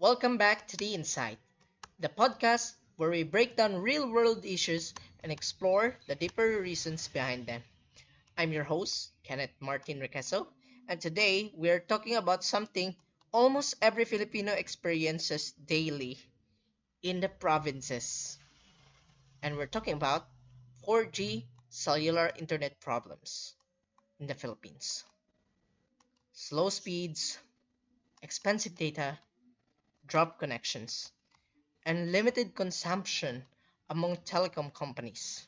Welcome back to The Insight, the podcast where we break down real world issues and explore the deeper reasons behind them. I'm your host, Kenneth Martin Requeso, and today we are talking about something almost every Filipino experiences daily in the provinces. And we're talking about 4G cellular internet problems in the Philippines. Slow speeds, expensive data, drop connections, and limited consumption among telecom companies.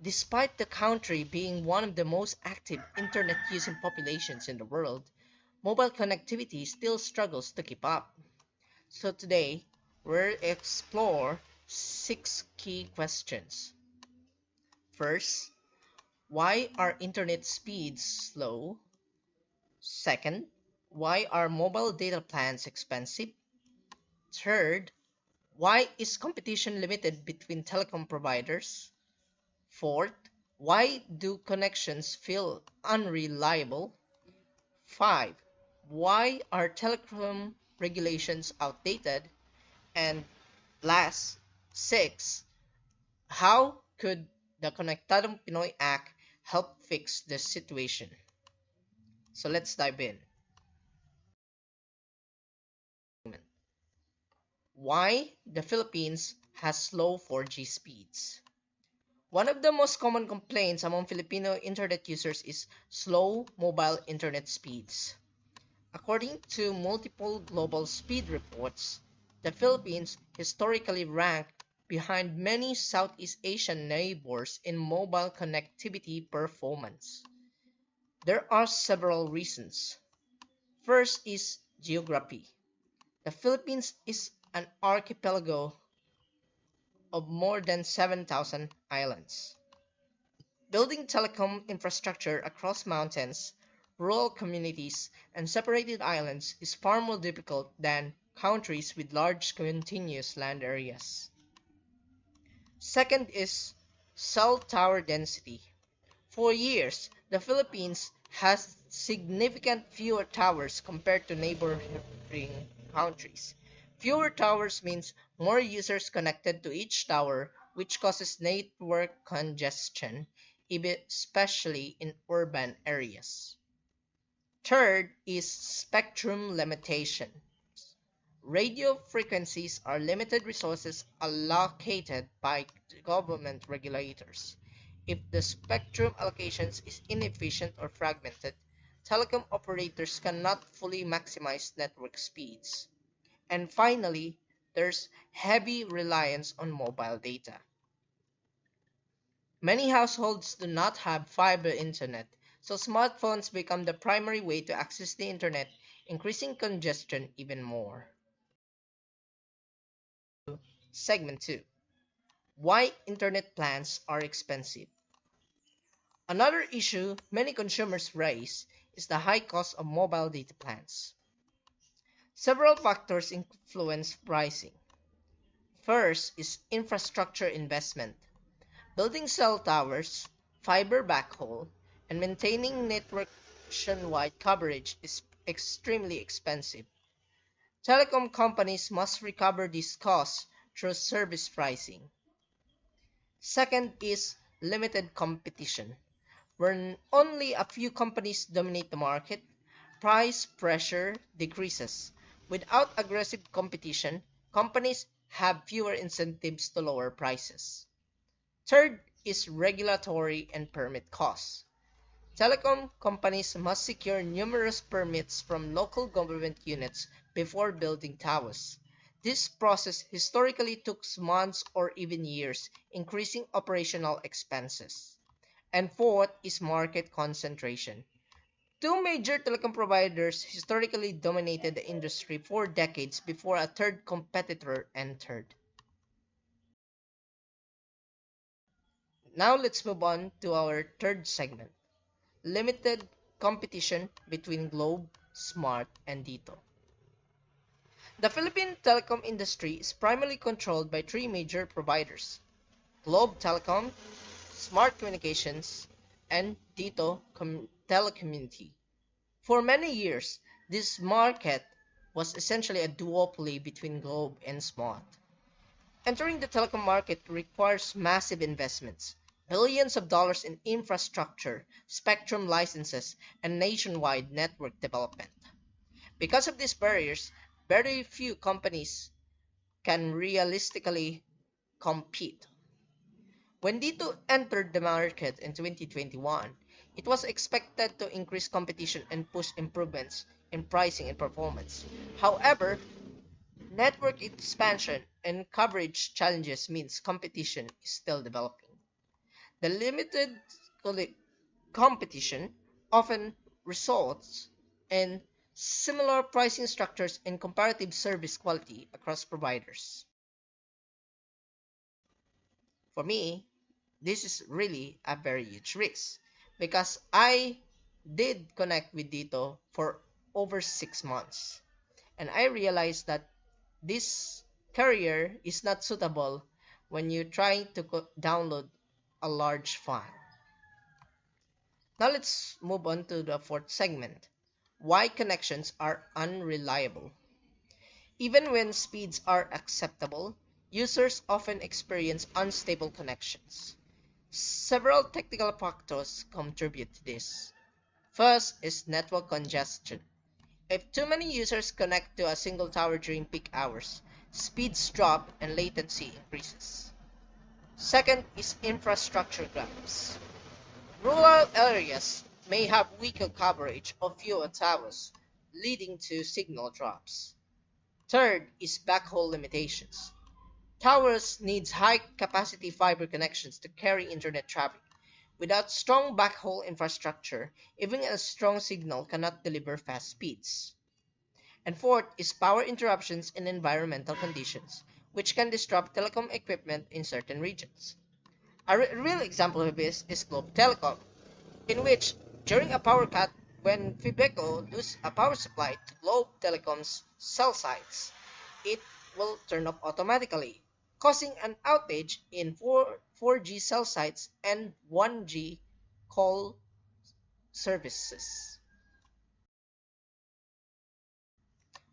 Despite the country being one of the most active internet using populations in the world, mobile connectivity still struggles to keep up. So today, we'll explore six key questions. First, why are internet speeds slow? Second, why are mobile data plans expensive? Third, why is competition limited between telecom providers? Fourth, why do connections feel unreliable? 5. Why are telecom regulations outdated? And last, 6. How could the Konektadong Pinoy Act help fix this situation? So let's dive in. Why the Philippines has slow 4G speeds? One of the most common complaints among Filipino internet users is slow mobile internet speeds. According to multiple global speed reports, the Philippines historically ranked behind many Southeast Asian neighbors in mobile connectivity performance. There are several reasons. First is geography. The Philippines is an archipelago of more than 7,000 islands. Building telecom infrastructure across mountains, rural communities, and separated islands is far more difficult than countries with large continuous land areas. Second is cell tower density. For years, the Philippines has significant fewer towers compared to neighboring countries. Fewer towers means more users connected to each tower, which causes network congestion, especially in urban areas. Third is spectrum limitation. Radio frequencies are limited resources allocated by government regulators. If the spectrum allocations is inefficient or fragmented, telecom operators cannot fully maximize network speeds. And finally, there's heavy reliance on mobile data. Many households do not have fiber internet, so smartphones become the primary way to access the internet, increasing congestion even more. Segment 2. Why internet plans are expensive. Another issue many consumers raise is the high cost of mobile data plans. Several factors influence pricing. First is infrastructure investment. Building cell towers, fiber backhaul, and maintaining network nationwide coverage is extremely expensive. Telecom companies must recover these costs through service pricing. Second is limited competition. When only a few companies dominate the market, price pressure decreases. Without aggressive competition, companies have fewer incentives to lower prices. Third is regulatory and permit costs. Telecom companies must secure numerous permits from local government units before building towers. This process historically took months or even years, increasing operational expenses. And fourth is market concentration. Two major telecom providers historically dominated the industry for decades before a third competitor entered. Now let's move on to our third segment, limited competition between Globe, Smart, and Dito. The Philippine telecom industry is primarily controlled by three major providers: Globe Telecom, Smart Communications, and Dito Telecommunity. For many years, this market was essentially a duopoly between Globe and Smart. Entering the telecom market requires massive investments, billions of dollars in infrastructure, spectrum licenses, and nationwide network development. Because of these barriers, very few companies can realistically compete. When Dito entered the market in 2021, it was expected to increase competition and push improvements in pricing and performance. However, network expansion and coverage challenges means competition is still developing. The limited competition often results in similar pricing structures and comparative service quality across providers. For me, this is really a very huge risk because I did connect with Dito for over 6 months and I realized that this carrier is not suitable when you're trying to download a large file. Now let's move on to the fourth segment. Why connections are unreliable. Even when speeds are acceptable, users often experience unstable connections. Several technical factors contribute to this. First is network congestion. If too many users connect to a single tower during peak hours, speeds drop and latency increases. Second is infrastructure gaps. Rural areas may have weaker coverage or fewer towers, leading to signal drops. Third is backhaul limitations. Towers needs high-capacity fiber connections to carry internet traffic. Without strong backhaul infrastructure, even a strong signal cannot deliver fast speeds. And fourth is power interruptions and environmental conditions, which can disrupt telecom equipment in certain regions. A real example of this is Globe Telecom, in which, during a power cut, when Fibeco loses a power supply to Globe Telecom's cell sites, it will turn off automatically, causing an outage in 4G cell sites and 1G call services.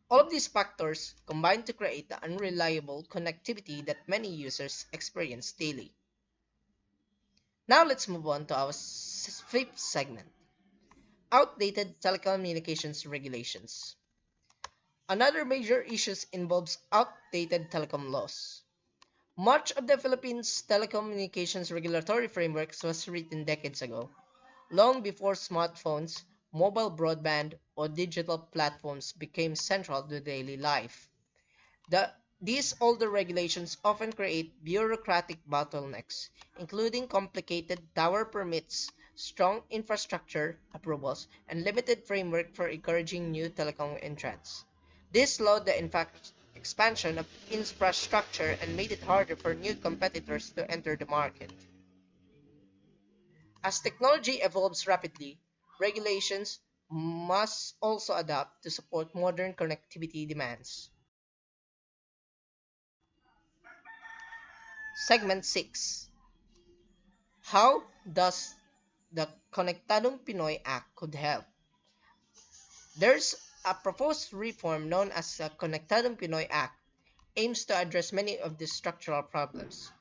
All of these factors combine to create the unreliable connectivity that many users experience daily. Now let's move on to our fifth segment, outdated telecommunications regulations. Another major issue involves outdated telecom laws. Much of the Philippines' telecommunications regulatory framework was written decades ago, long before smartphones, mobile broadband, or digital platforms became central to daily life. These older regulations often create bureaucratic bottlenecks, including complicated tower permits, strong infrastructure approvals, and limited framework for encouraging new telecom entrants. This slowed the expansion of infrastructure and made it harder for new competitors to enter the market. As technology evolves rapidly, regulations must also adapt to support modern connectivity demands. Segment 6. How does the Konektadong Pinoy Act could help? There's a proposed reform known as the Konektadong Pinoy Act aims to address many of these structural problems.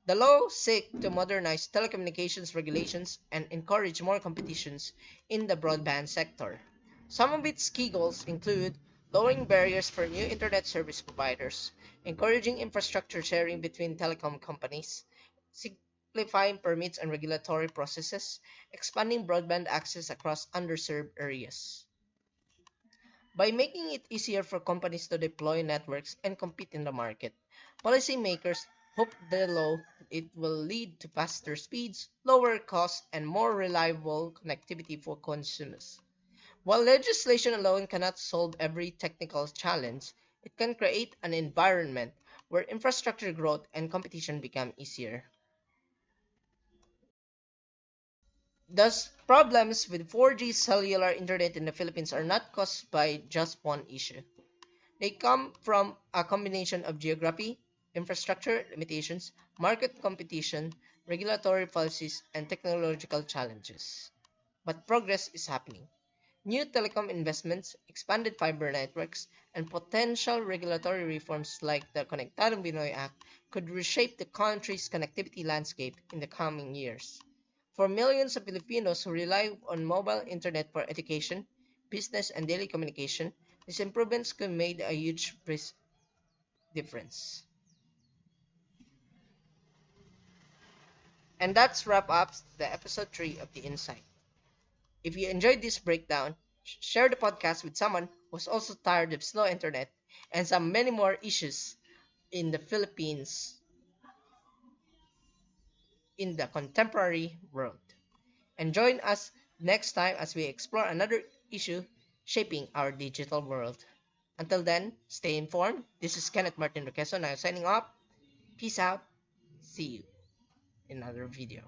The law seeks to modernize telecommunications regulations and encourage more competitions in the broadband sector. Some of its key goals include lowering barriers for new internet service providers, encouraging infrastructure sharing between telecom companies, simplifying permits and regulatory processes, expanding broadband access across underserved areas. By making it easier for companies to deploy networks and compete in the market, policymakers hope the law it will lead to faster speeds, lower costs, and more reliable connectivity for consumers. While legislation alone cannot solve every technical challenge, it can create an environment where infrastructure growth and competition become easier. Thus, problems with 4G cellular internet in the Philippines are not caused by just one issue. They come from a combination of geography, infrastructure limitations, market competition, regulatory policies, and technological challenges. But progress is happening. New telecom investments, expanded fiber networks, and potential regulatory reforms like the Konektadong Pinoy Act could reshape the country's connectivity landscape in the coming years. For millions of Filipinos who rely on mobile internet for education, business, and daily communication, these improvements could make a huge difference. And that's wrap up the episode 3 of The Insight. If you enjoyed this breakdown, share the podcast with someone who's also tired of slow internet and some many more issues in the Philippines in the contemporary world. And join us next time as we explore another issue shaping our digital world. Until then, stay informed. This is Kenneth Martin Roqueso now signing off. Peace out. See you in another video.